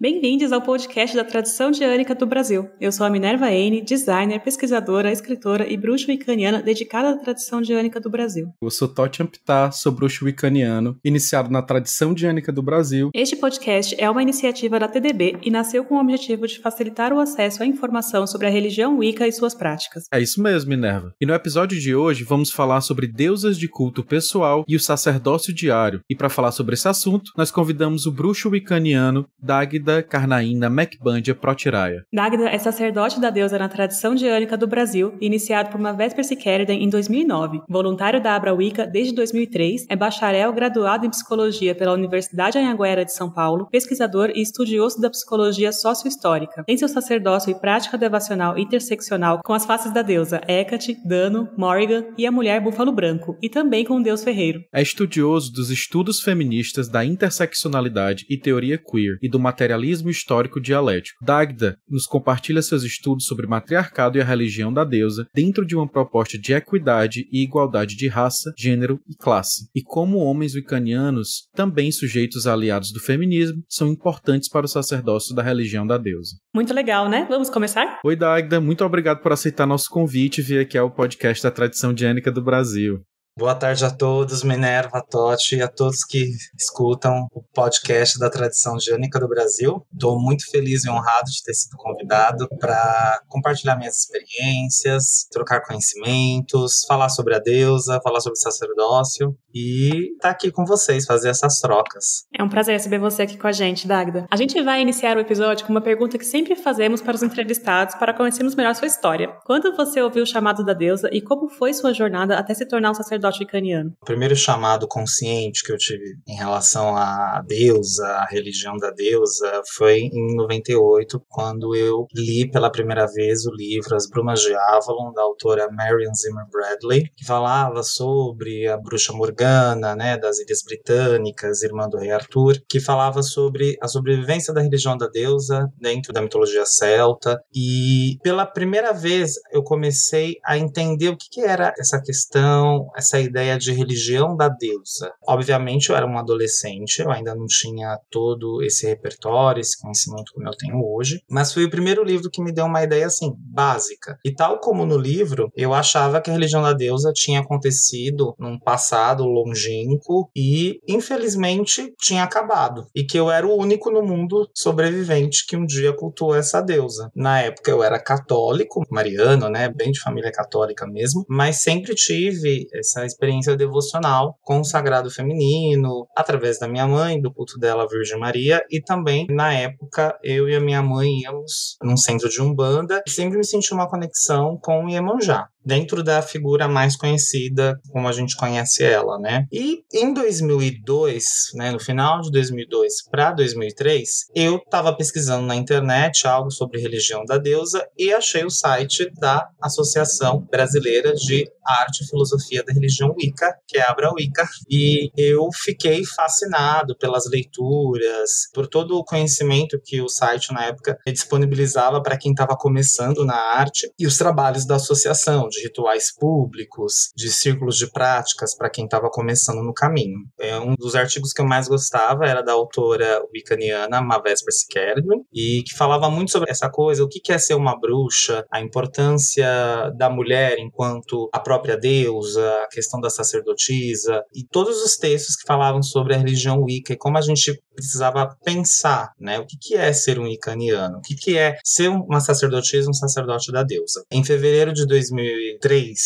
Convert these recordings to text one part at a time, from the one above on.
Bem-vindos ao podcast da tradição diânica do Brasil. Eu sou a Minerva Aine, designer, pesquisadora, escritora e bruxa wiccaniana dedicada à tradição diânica do Brasil. Eu sou Totti Amptar, sou bruxo wiccaniano, iniciado na tradição diânica do Brasil. Este podcast é uma iniciativa da TDB e nasceu com o objetivo de facilitar o acesso à informação sobre a religião Wicca e suas práticas. É isso mesmo, Minerva. E no episódio de hoje vamos falar sobre deusas de culto pessoal e o sacerdócio diário. E para falar sobre esse assunto, nós convidamos o bruxo wiccaniano Dagda Karnaína Mekbandia Protiraya. Dagda é sacerdote da deusa na tradição diânica do Brasil, iniciado por uma Vesper-Sikherden em 2009. Voluntário da Abra Wicca desde 2003, é bacharel graduado em psicologia pela Universidade Anhanguera de São Paulo, pesquisador e estudioso da psicologia sócio-histórica. Tem seu sacerdócio e prática devocional interseccional com as faces da deusa Hecate, Dano, Morrigan e a mulher Búfalo Branco, e também com o deus ferreiro. É estudioso dos estudos feministas da interseccionalidade e teoria queer e do materialismo histórico dialético. Dagda nos compartilha seus estudos sobre matriarcado e a religião da deusa dentro de uma proposta de equidade e igualdade de raça, gênero e classe. E como homens wiccanianos, também sujeitos a aliados do feminismo, são importantes para o sacerdócio da religião da deusa. Muito legal, né? Vamos começar? Oi, Dagda. Muito obrigado por aceitar nosso convite e vir aqui ao podcast da tradição diânica do Brasil. Boa tarde a todos, Minerva, Totti e a todos que escutam o podcast da Tradição Diânica do Brasil. Estou muito feliz e honrado de ter sido convidado para compartilhar minhas experiências, trocar conhecimentos, falar sobre a deusa, falar sobre o sacerdócio e estar aqui com vocês, fazer essas trocas. É um prazer receber você aqui com a gente, Dagda. A gente vai iniciar o episódio com uma pergunta que sempre fazemos para os entrevistados para conhecermos melhor sua história. Quando você ouviu o chamado da deusa e como foi sua jornada até se tornar um sacerdote wiccaniano? O primeiro chamado consciente que eu tive em relação à deusa, à religião da deusa, foi em 98, quando eu li pela primeira vez o livro As Brumas de Avalon, da autora Marion Zimmer Bradley, que falava sobre a bruxa Morgana, né, das Ilhas Britânicas, irmã do rei Arthur, que falava sobre a sobrevivência da religião da deusa dentro da mitologia celta, e pela primeira vez eu comecei a entender o que era essa questão, essa ideia de religião da deusa. Obviamente eu era um adolescente, eu ainda não tinha todo esse repertório, esse conhecimento como eu tenho hoje, mas foi o primeiro livro que me deu uma ideia assim, básica. E tal como no livro, eu achava que a religião da deusa tinha acontecido num passado longínquo e, infelizmente, tinha acabado. E que eu era o único no mundo sobrevivente que um dia cultuou essa deusa. Na época eu era católico, mariano, né, bem de família católica mesmo, mas sempre tive essa experiência devocional com o sagrado feminino, através da minha mãe, do culto dela à Virgem Maria, e também, na época, eu e a minha mãe íamos num centro de Umbanda e sempre me senti uma conexão com Iemanjá, dentro da figura mais conhecida, como a gente conhece ela, né? E em 2002, né, no final de 2002 para 2003, eu estava pesquisando na internet algo sobre religião da deusa e achei o site da Associação Brasileira de Arte e Filosofia da Religião Wicca, que é a Abra Wicca, e eu fiquei fascinado pelas leituras, por todo o conhecimento que o site na época disponibilizava para quem estava começando na arte e os trabalhos da associação, de rituais públicos, de círculos de práticas para quem estava começando no caminho. Um dos artigos que eu mais gostava era da autora wiccaniana Vesper-Sikherden, e que falava muito sobre essa coisa, o que é ser uma bruxa, a importância da mulher enquanto a própria deusa, a questão da sacerdotisa, e todos os textos que falavam sobre a religião Wicca e como a gente precisava pensar, né, o que é ser um wiccaniano, o que é ser uma sacerdotisa, um sacerdote da deusa. Em fevereiro de 2003,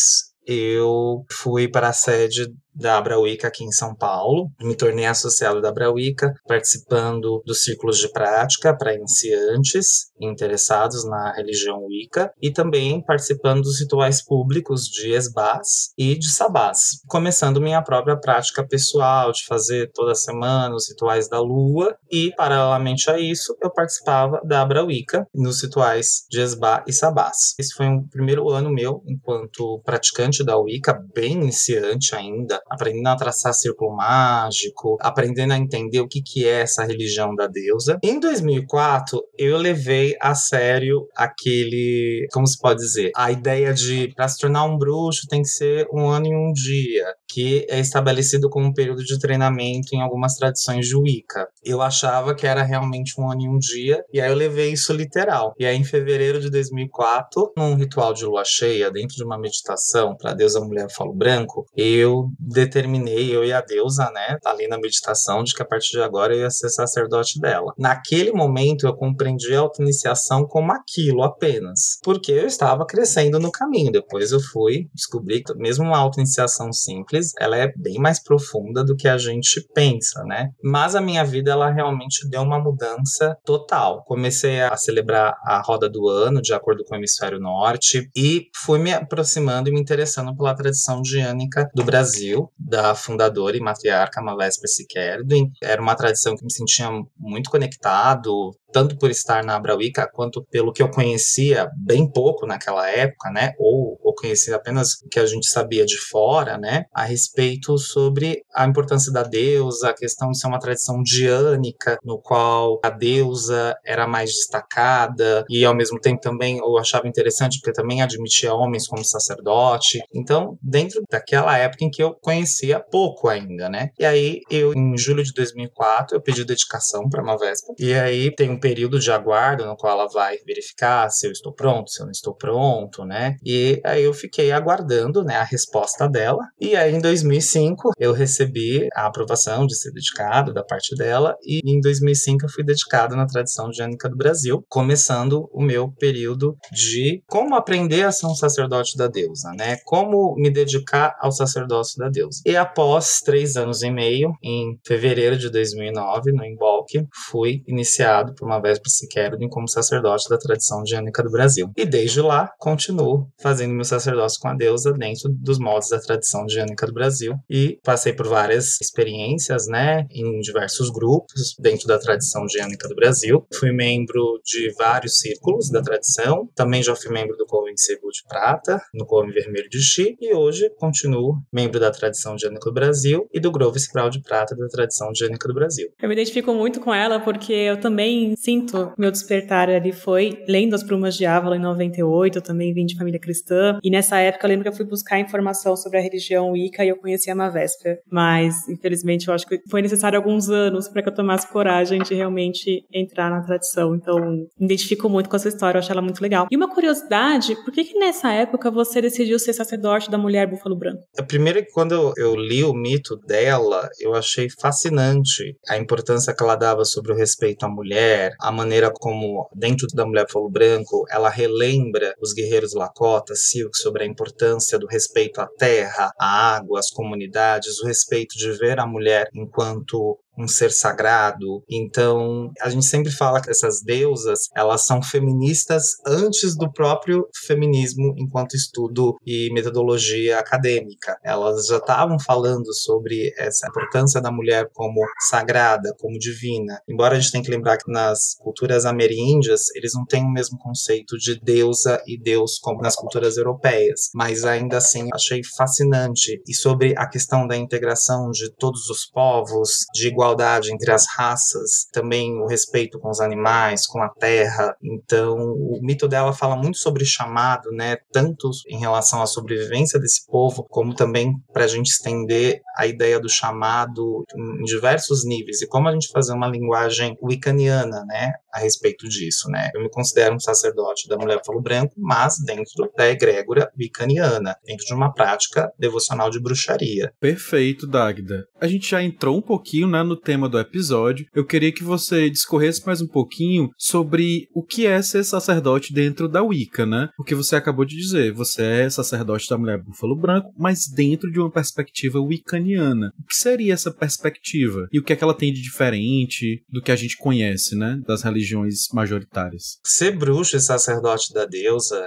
eu fui para a sede da Abra Wicca aqui em São Paulo, me tornei associado da Abra Wicca, participando dos círculos de prática para iniciantes interessados na religião Wicca e também participando dos rituais públicos de esbás e de sabás, começando minha própria prática pessoal de fazer toda semana os rituais da lua e, paralelamente a isso, eu participava da Abra Wicca nos rituais de esbá e sabás. Esse foi um primeiro ano meu enquanto praticante da Wicca, bem iniciante ainda, aprendendo a traçar círculo mágico, aprendendo a entender o que é essa religião da deusa. Em 2004, eu levei a sério aquele, como se pode dizer, a ideia de, para se tornar um bruxo, tem que ser 1 ano e 1 dia, que é estabelecido como um período de treinamento em algumas tradições de Wicca. Eu achava que era realmente 1 ano e 1 dia, e aí eu levei isso literal. E aí, em fevereiro de 2004, num ritual de lua cheia, dentro de uma meditação para a deusa mulher falo branco, eu determinei, eu e a deusa, né, ali na meditação, de que a partir de agora eu ia ser sacerdote dela. Naquele momento, eu compreendi a auto-iniciação como aquilo apenas, porque eu estava crescendo no caminho. Depois eu fui descobrir que mesmo uma auto-iniciação simples, ela é bem mais profunda do que a gente pensa, né? Mas a minha vida, ela realmente deu uma mudança total. Comecei a celebrar a roda do ano, de acordo com o hemisfério norte, e fui me aproximando e me interessando pela tradição diânica do Brasil, da fundadora e matriarca Mavespa Siquerdin. Era uma tradição que me sentia muito conectado, tanto por estar na Abra Wicca, quanto pelo que eu conhecia bem pouco naquela época, né, ou conhecia apenas o que a gente sabia de fora, né, a respeito sobre a importância da deusa, a questão de ser uma tradição diânica, no qual a deusa era mais destacada, e ao mesmo tempo também eu achava interessante, porque também admitia homens como sacerdote. Então, dentro daquela época em que eu conhecia pouco ainda, né, e aí eu, em julho de 2004, eu pedi dedicação para Mavespa, e aí tem um período de aguardo no qual ela vai verificar se eu estou pronto, se eu não estou pronto, né? E aí eu fiquei aguardando, né, a resposta dela. E aí em 2005 eu recebi a aprovação de ser dedicado da parte dela, e em 2005 eu fui dedicado na tradição diânica do Brasil, começando o meu período de como aprender a ser um sacerdote da deusa, né? Como me dedicar ao sacerdócio da deusa. E após 3 anos e meio, em fevereiro de 2009, no Embolque, fui iniciado por Mavespa Siquerdin como sacerdote da tradição diânica do Brasil. E desde lá, continuo fazendo meu sacerdócio com a deusa dentro dos moldes da tradição diânica do Brasil. E passei por várias experiências, né, em diversos grupos dentro da tradição diânica do Brasil. Fui membro de vários círculos da tradição. Também já fui membro do Coven Cebu de Prata, no Coven Vermelho de Xi, e hoje continuo membro da tradição diânica do Brasil e do Grove Sacral de Prata da tradição diânica do Brasil. Eu me identifico muito com ela porque eu também sinto meu despertar ali foi lendo As Brumas de Avalon em 98, eu também vim de família cristã, e nessa época eu lembro que eu fui buscar informação sobre a religião Wicca e eu conheci a Mavespa, mas infelizmente eu acho que foi necessário alguns anos para que eu tomasse coragem de realmente entrar na tradição, então me identifico muito com essa história, eu acho ela muito legal. E uma curiosidade, por que nessa época você decidiu ser sacerdote da mulher búfalo branco? A primeira, quando eu li o mito dela, eu achei fascinante a importância que ela dava sobre o respeito à mulher, a maneira como, dentro da mulher búfalo branco, ela relembra os guerreiros Lakota, Sioux, sobre a importância do respeito à terra, à água, às comunidades, o respeito de ver a mulher enquanto um ser sagrado. Então, a gente sempre fala que essas deusas, elas são feministas antes do próprio feminismo enquanto estudo e metodologia acadêmica. Elas já estavam falando sobre essa importância da mulher como sagrada, como divina. Embora a gente tenha que lembrar que nas culturas ameríndias, eles não têm o mesmo conceito de deusa e deus como nas culturas europeias. Mas ainda assim, achei fascinante. E sobre a questão da integração de todos os povos, de igualdade entre as raças, também o respeito com os animais, com a terra. Então, o mito dela fala muito sobre chamado, né? Tanto em relação à sobrevivência desse povo, como também para a gente estender a ideia do chamado em diversos níveis, e como a gente fazer uma linguagem wiccaniana, né? A respeito disso, né? Eu me considero um sacerdote da mulher búfalo branco, mas dentro da egrégora wiccaniana, dentro de uma prática devocional de bruxaria. Perfeito, Dagda. A gente já entrou um pouquinho, né, no tema do episódio. Eu queria que você discorresse mais um pouquinho sobre o que é ser sacerdote dentro da Wicca, né? Porque você acabou de dizer, você é sacerdote da mulher búfalo branco, mas dentro de uma perspectiva wiccaniana. O que seria essa perspectiva? E o que é que ela tem de diferente do que a gente conhece, né, das religiões majoritárias? Ser bruxo e sacerdote da deusa,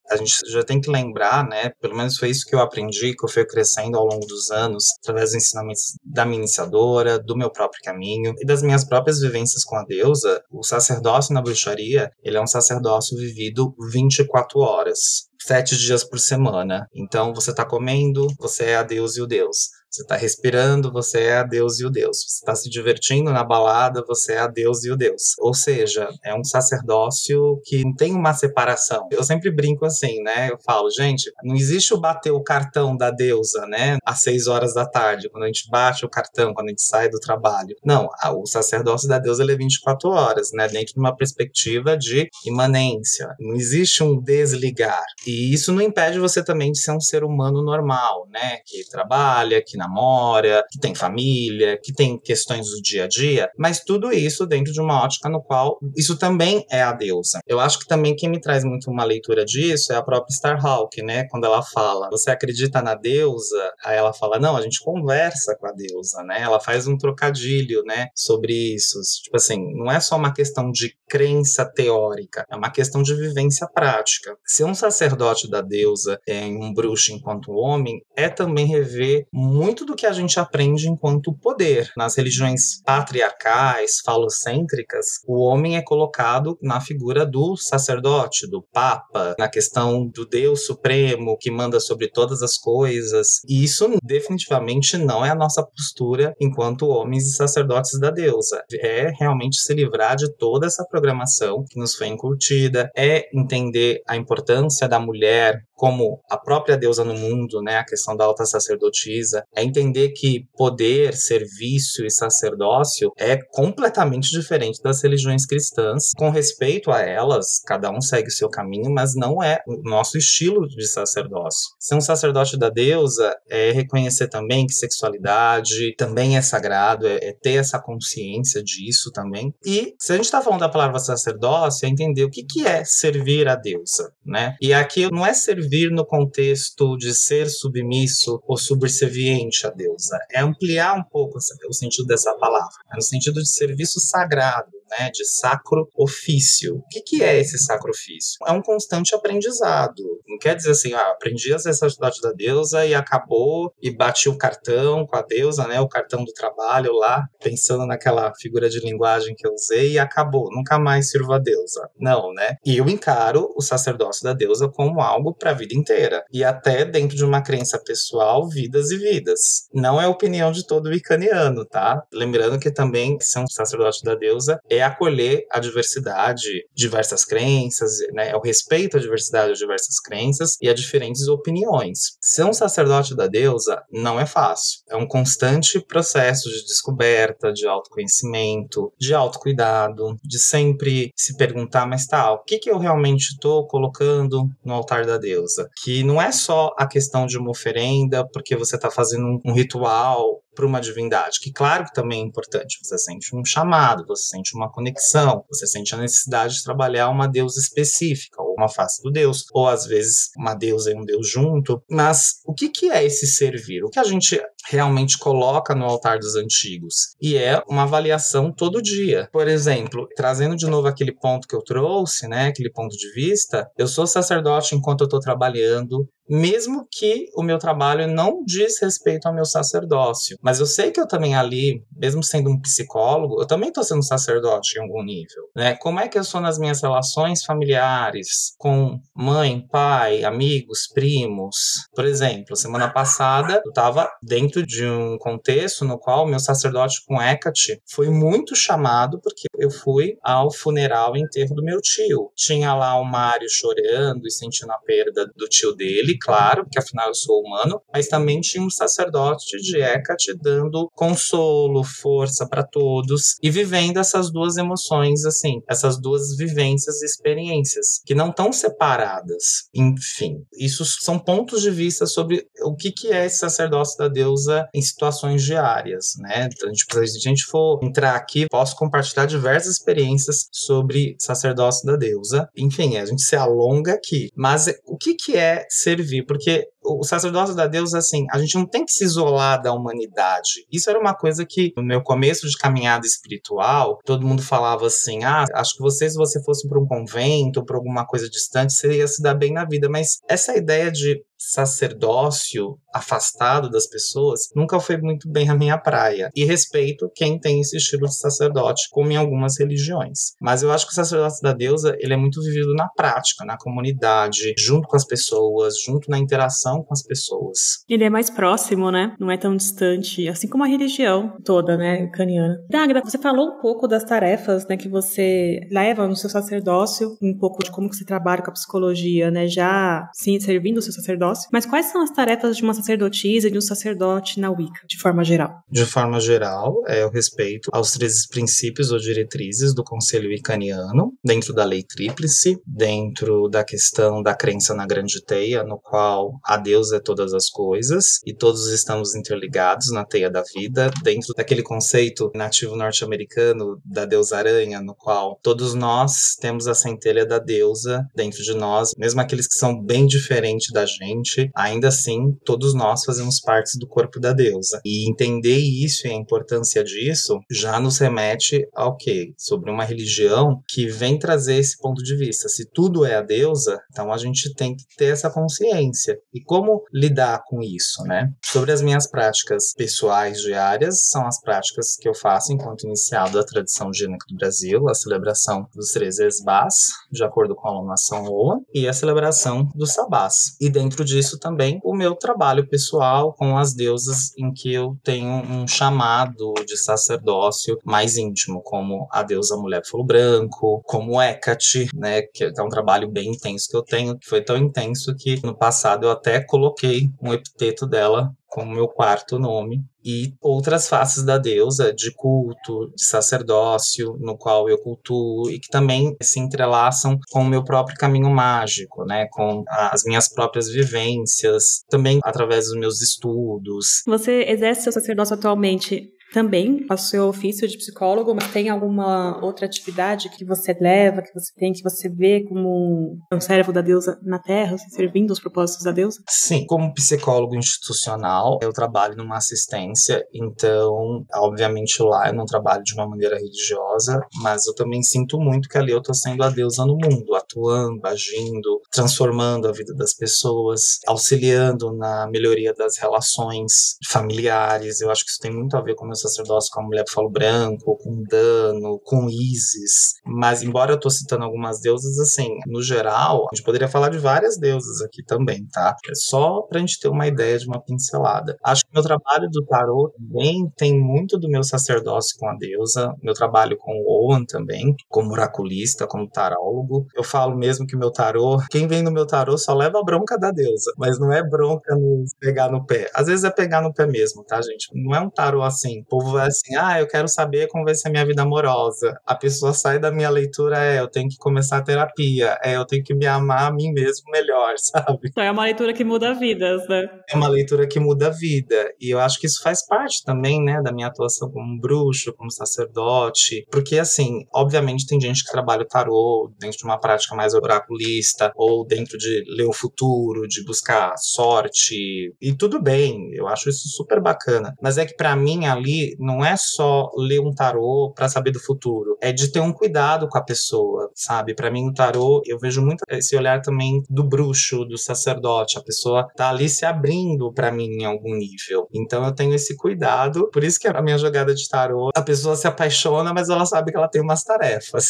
a gente já tem que lembrar, né? Pelo menos foi isso que eu aprendi, que eu fui crescendo ao longo dos anos, através dos ensinamentos da minha iniciadora, do meu próprio caminho e das minhas próprias vivências com a deusa. O sacerdócio na bruxaria, ele é um sacerdócio vivido 24 horas. 7 dias por semana. Então, você está comendo, você é a Deus e o Deus. Você está respirando, você é a Deus e o Deus. Você está se divertindo na balada, você é a Deus e o Deus. Ou seja, é um sacerdócio que não tem uma separação. Eu sempre brinco assim, né? Eu falo, gente, não existe o bater o cartão da deusa, né? Às 6 horas da tarde, quando a gente bate o cartão, quando a gente sai do trabalho. Não, o sacerdócio da deusa é 24 horas, né? Dentro de uma perspectiva de imanência. Não existe um desligar. E isso não impede você também de ser um ser humano normal, né? Que trabalha, que namora, que tem família, que tem questões do dia a dia, mas tudo isso dentro de uma ótica no qual isso também é a deusa. Eu acho que também quem me traz muito uma leitura disso é a própria Starhawk, né? Quando ela fala, você acredita na deusa? Aí ela fala, não, a gente conversa com a deusa, né? Ela faz um trocadilho, né? Sobre isso. Tipo assim, não é só uma questão de crença teórica, é uma questão de vivência prática. Ser um sacerdote da deusa, um bruxo enquanto homem, é também rever muito do que a gente aprende enquanto poder. Nas religiões patriarcais, falocêntricas, o homem é colocado na figura do sacerdote, do papa, na questão do Deus supremo que manda sobre todas as coisas. E isso definitivamente não é a nossa postura enquanto homens e sacerdotes da deusa. É realmente se livrar de toda essa programação que nos foi incutida, é entender a importância da mulher como a própria deusa no mundo, né? A questão da alta sacerdotisa, é entender que poder, serviço e sacerdócio é completamente diferente das religiões cristãs. Com respeito a elas, cada um segue o seu caminho, mas não é o nosso estilo de sacerdócio. Ser um sacerdote da deusa é reconhecer também que sexualidade também é sagrado, é ter essa consciência disso também. E se a gente está falando da palavra sacerdócio, é entender o que é servir a deusa, né? E aqui não é servir no contexto de ser submisso ou subserviente a deusa, é ampliar um pouco o sentido dessa palavra, no sentido de serviço sagrado, né, de sacro ofício. O que é esse sacro ofício? É um constante aprendizado. Não quer dizer assim, aprendi a ser sacerdote da deusa e acabou, e bati o cartão com a deusa, né, o cartão do trabalho lá, pensando naquela figura de linguagem que eu usei, e acabou, nunca mais sirvo a deusa. Não, né? E eu encaro o sacerdócio da deusa como algo para a vida inteira. E até dentro de uma crença pessoal, vidas e vidas. Não é a opinião de todo wicaniano, tá? Lembrando que também ser um sacerdote da deusa é acolher a diversidade, diversas crenças, né? É o respeito à diversidade de diversas crenças e a diferentes opiniões. Ser um sacerdote da deusa não é fácil. É um constante processo de descoberta, de autoconhecimento, de autocuidado, de sempre se perguntar, mas tá, o que eu realmente estou colocando no altar da deusa? Que não é só a questão de uma oferenda, porque você está fazendo um ritual para uma divindade, que claro que também é importante, você sente um chamado, você sente uma conexão, você sente a necessidade de trabalhar uma deusa específica, ou uma face do Deus, ou às vezes uma deusa e um Deus junto, mas o que é esse servir? O que a gente realmente coloca no altar dos antigos? E é uma avaliação todo dia. Por exemplo, trazendo de novo aquele ponto que eu trouxe, né, aquele ponto de vista, eu sou sacerdote enquanto eu estou trabalhando, mesmo que o meu trabalho não diz respeito ao meu sacerdócio. Mas eu sei que eu também ali, mesmo sendo um psicólogo, eu também estou sendo sacerdote em algum nível, né? Como é que eu sou nas minhas relações familiares, com mãe, pai, amigos, primos? Por exemplo, semana passada eu estava dentro de um contexto no qual o meu sacerdote com Hecate foi muito chamado porque eu fui ao funeral e enterro do meu tio. Tinha lá o Mário chorando e sentindo a perda do tio dele, claro, porque afinal eu sou humano, mas também tinha um sacerdote de Hecate dando consolo, força para todos e vivendo essas duas emoções, assim, essas duas vivências e experiências que não estão separadas. Enfim, isso são pontos de vista sobre o que é esse sacerdócio da deusa em situações diárias, né? Então, se a gente for entrar aqui, posso compartilhar diversas experiências sobre sacerdócio da deusa. Enfim, a gente se alonga aqui. Mas o que é servir? Porque o sacerdócio da deusa, assim, a gente não tem que se isolar da humanidade. Isso era uma coisa que, no meu começo de caminhada espiritual, todo mundo falava assim, acho que se você fosse para um convento ou para alguma coisa distante, você ia se dar bem na vida. Mas essa ideia de sacerdócio afastado das pessoas nunca foi muito bem a minha praia. E respeito quem tem esse estilo de sacerdote, como em algumas religiões. Mas eu acho que o sacerdócio da deusa, ele é muito vivido na prática, na comunidade, junto com as pessoas, junto na interação com as pessoas. Ele é mais próximo, né? Não é tão distante, assim como a religião toda, né, ucraniana. Dagda, você falou um pouco das tarefas, né, que você leva no seu sacerdócio, um pouco de como que você trabalha com a psicologia, né, já sim, servindo o seu sacerdócio. Mas quais são as tarefas de uma sacerdotisa e de um sacerdote na Wicca, de forma geral? De forma geral, é o respeito aos 13 princípios ou diretrizes do Conselho Wiccaniano, dentro da Lei Tríplice, dentro da questão da crença na grande teia, no qual a deusa é todas as coisas e todos estamos interligados na teia da vida, dentro daquele conceito nativo norte-americano da deusa aranha, no qual todos nós temos a centelha da deusa dentro de nós, mesmo aqueles que são bem diferentes da gente, ainda assim, todos nós fazemos parte do corpo da deusa. E entender isso e a importância disso já nos remete ao quê? Sobre uma religião que vem trazer esse ponto de vista. Se tudo é a deusa, então a gente tem que ter essa consciência. E como lidar com isso, né? Sobre as minhas práticas pessoais diárias, são as práticas que eu faço enquanto iniciado da tradição gênica do Brasil, a celebração dos 13 esbás, de acordo com a alunação Oa, e a celebração dos sabás. E dentro disso também o meu trabalho pessoal com as deusas em que eu tenho um chamado de sacerdócio mais íntimo, como a deusa Mulher Fogo Branco, como Hecate, né, que é um trabalho bem intenso que eu tenho, que foi tão intenso que no passado eu até coloquei um epiteto dela como meu quarto nome, e outras faces da deusa, de culto, de sacerdócio, no qual eu cultuo, e que também se entrelaçam com o meu próprio caminho mágico, né, com as minhas próprias vivências, também através dos meus estudos. Você exerce seu sacerdócio atualmente também para o seu ofício de psicólogo, mas tem alguma outra atividade que você leva, que você tem, que você vê como um servo da deusa na Terra, servindo os propósitos da deusa? Sim, como psicólogo institucional, eu trabalho numa assistência, então, obviamente lá eu não trabalho de uma maneira religiosa, mas eu também sinto muito que ali eu estou sendo a deusa no mundo, atuando, agindo, transformando a vida das pessoas, auxiliando na melhoria das relações familiares. Eu acho que isso tem muito a ver com o meu sacerdócio com a Mulher Fogo Branco, com Dano, com Ísis. Mas, embora eu tô citando algumas deusas, assim, no geral, a gente poderia falar de várias deusas aqui também, tá? É só pra gente ter uma ideia de uma pincelada. Acho que meu trabalho do tarô também tem muito do meu sacerdócio com a deusa, meu trabalho com o Oan também, como oraculista, como tarólogo. Eu falo mesmo que meu tarô, quem vem no meu tarô só leva a bronca da deusa, mas não é bronca no pegar no pé. Às vezes é pegar no pé mesmo, tá, gente? Não é um tarô assim. O povo vai assim, eu quero saber como vai ser a minha vida amorosa. A pessoa sai da minha leitura, eu tenho que começar a terapia, eu tenho que me amar a mim mesmo melhor, sabe? É uma leitura que muda vidas, né? É uma leitura que muda a vida. E eu acho que isso faz parte também, né, da minha atuação como bruxo, como sacerdote. Porque, assim, obviamente tem gente que trabalha o tarô dentro de uma prática mais oraculista, ou dentro de ler o futuro, de buscar sorte. E tudo bem, eu acho isso super bacana. Mas é que pra mim ali não é só ler um tarô pra saber do futuro. É de ter um cuidado com a pessoa, sabe? Pra mim o tarô, eu vejo muito esse olhar também do bruxo, do sacerdote. A pessoa tá ali se abrindo pra mim em algum nível. Então eu tenho esse cuidado. Por isso que a minha jogada de tarô, a pessoa se apaixona, mas ela sabe que ela tem umas tarefas.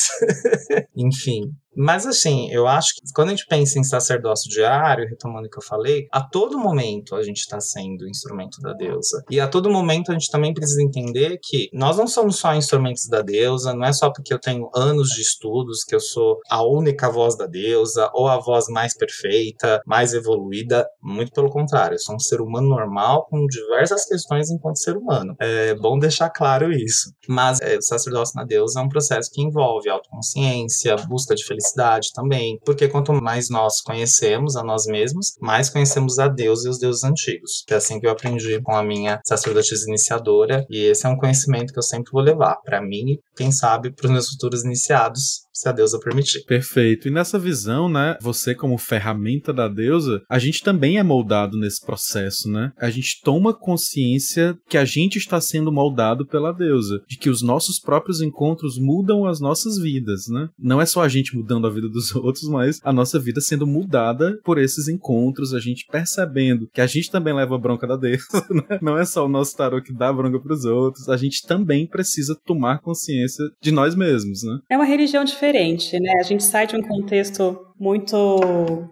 Enfim. Mas assim, eu acho que quando a gente pensa em sacerdócio diário, retomando o que eu falei, a todo momento a gente está sendo instrumento da deusa. E a todo momento a gente também precisa entender que nós não somos só instrumentos da deusa, não é só porque eu tenho anos de estudos que eu sou a única voz da deusa, ou a voz mais perfeita, mais evoluída. Muito pelo contrário, eu sou um ser humano normal com diversas questões enquanto ser humano. É bom deixar claro isso. Mas o sacerdócio na deusa é um processo que envolve autoconsciência, busca de felicidade também, porque quanto mais nós conhecemos a nós mesmos, mais conhecemos a Deus e os deuses antigos. É assim que eu aprendi com a minha sacerdotisa iniciadora, e esse é um conhecimento que eu sempre vou levar para mim e, quem sabe, para os meus futuros iniciados, se a deusa permitir. Perfeito. E nessa visão, né, você como ferramenta da deusa, a gente também é moldado nesse processo, né? A gente toma consciência que a gente está sendo moldado pela deusa, de que os nossos próprios encontros mudam as nossas vidas, né? Não é só a gente mudando a vida dos outros, mas a nossa vida sendo mudada por esses encontros, a gente percebendo que a gente também leva a bronca da deusa, né? Não é só o nosso tarô que dá bronca pros outros, a gente também precisa tomar consciência de nós mesmos, né? É uma religião diferente, né? A gente sai de um contexto muito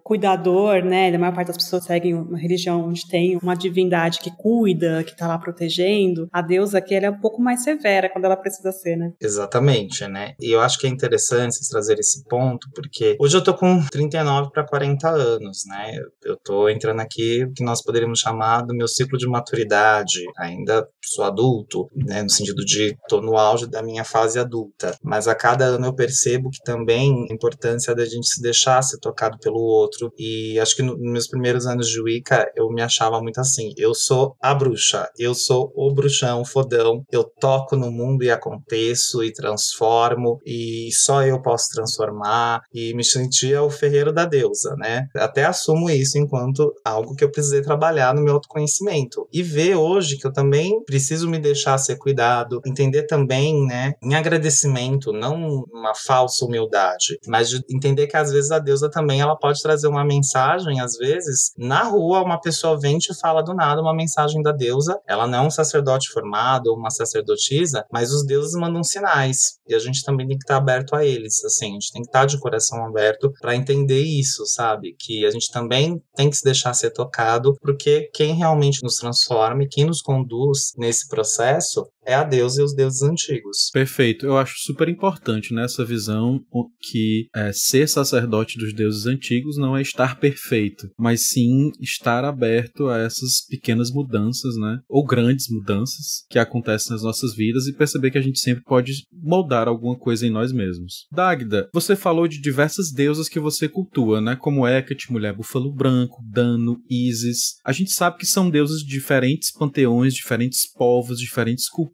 cuidador, né? A maior parte das pessoas seguem uma religião onde tem uma divindade que cuida, que tá lá protegendo. A deusa aqui, ela é um pouco mais severa quando ela precisa ser, né? Exatamente, né? E eu acho que é interessante vocês trazer esse ponto, porque hoje eu tô com 39 para 40 anos, né? Eu tô entrando aqui o que nós poderíamos chamar do meu ciclo de maturidade. Ainda sou adulto, né? No sentido de tô no auge da minha fase adulta. Mas a cada ano eu percebo que também a importância da gente se deixar ser tocado pelo outro. E acho que nos meus primeiros anos de Wicca eu me achava muito assim, eu sou a bruxa, eu sou o bruxão, o fodão, eu toco no mundo e aconteço e transformo e só eu posso transformar, e me sentia o ferreiro da deusa, né? Até assumo isso enquanto algo que eu precisei trabalhar no meu autoconhecimento e ver hoje que eu também preciso me deixar ser cuidado, entender também, né, em agradecimento, não uma falsa humildade, mas de entender que às vezes a deusa também ela pode trazer uma mensagem. Às vezes na rua uma pessoa vem e te fala do nada uma mensagem da deusa, ela não é um sacerdote formado ou uma sacerdotisa, mas os deuses mandam sinais e a gente também tem que estar aberto a eles, assim, a gente tem que estar de coração aberto para entender isso, sabe, que a gente também tem que se deixar ser tocado, porque quem realmente nos transforma e quem nos conduz nesse processo é a deusa e os deuses antigos. Perfeito. Eu acho super importante nessa visão que ser sacerdote dos deuses antigos não é estar perfeito, mas sim estar aberto a essas pequenas mudanças, né? Ou grandes mudanças que acontecem nas nossas vidas e perceber que a gente sempre pode moldar alguma coisa em nós mesmos. Dagda, você falou de diversas deusas que você cultua, né? Como Hecate, Mulher Búfalo Branco, Dano, Ísis. A gente sabe que são deuses de diferentes panteões, diferentes povos, diferentes culturas.